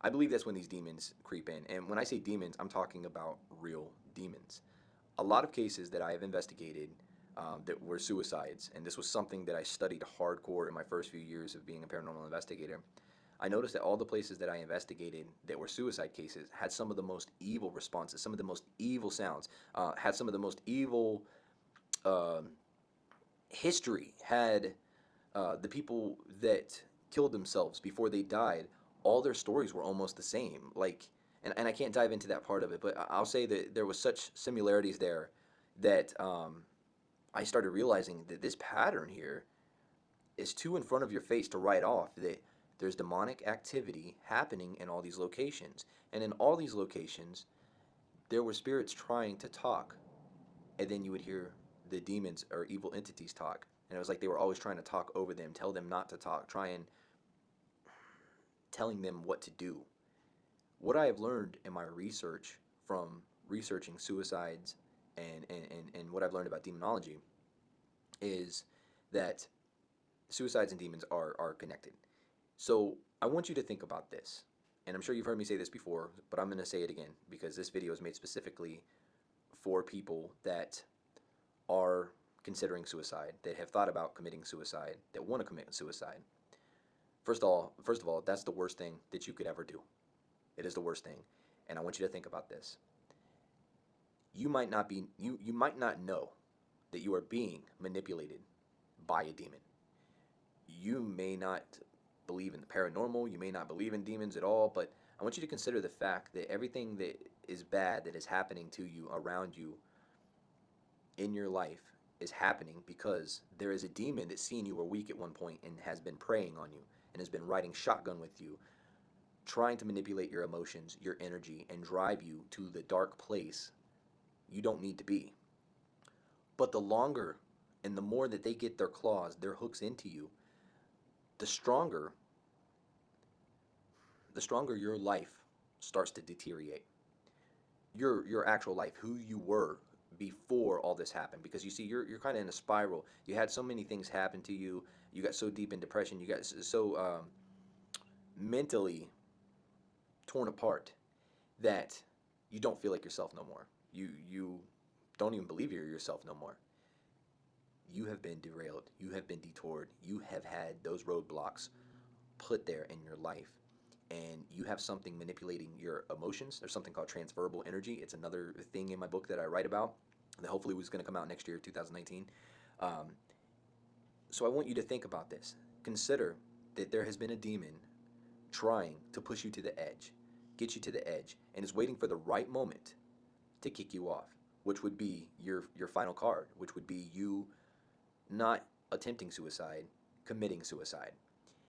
I believe that's when these demons creep in. And when I say demons, I'm talking about real demons. A lot of cases that I have investigated that were suicides, and this was something that I studied hardcore in my first few years of being a paranormal investigator. I noticed that all the places that I investigated that were suicide cases had some of the most evil responses, some of the most evil sounds, had some of the most evil um history, had the people that killed themselves before they died, all their stories were almost the same. Like, and I can't dive into that part of it, but I'll say that there was such similarities there that I started realizing that this pattern here is too in front of your face to write off. That there's demonic activity happening in all these locations, and in all these locations, there were spirits trying to talk, and then you would hear the demons or evil entities talk, and it was like they were always trying to talk over them, tell them not to talk, try and telling them what to do. What I have learned in my research from researching suicides and what I've learned about demonology is that suicides and demons are connected. So I want you to think about this. And I'm sure you've heard me say this before, but I'm going to say it again because this video is made specifically for people that are considering suicide, that have thought about committing suicide, that want to commit suicide. First of all, that's the worst thing that you could ever do. It is the worst thing. And I want you to think about this. You might not know that you are being manipulated by a demon. You may not believe in the paranormal, you may not believe in demons at all, but I want you to consider the fact that everything that is bad that is happening to you around you in your life is happening because there is a demon that's seen you were weak at one point and has been preying on you and has been riding shotgun with you, trying to manipulate your emotions, your energy, and drive you to the dark place you don't need to be. But the longer and the more that they get their claws, their hooks into you, the stronger your life starts to deteriorate. Your actual life, who you were before all this happened, because you see you're kind of in a spiral. You had so many things happen to you. You got so deep in depression. You got so mentally torn apart that you don't feel like yourself no more. You don't even believe you're yourself no more. You have been derailed. You have been detoured. You have had those roadblocks put there in your life, and you have something manipulating your emotions. There's something called transferable energy. It's another thing in my book that I write about that hopefully was going to come out next year, 2019. Um, so I want you to think about this. Consider that there has been a demon trying to push you to the edge, get you to the edge, and is waiting for the right moment to kick you off, which would be your final card, which would be you not attempting suicide, committing suicide.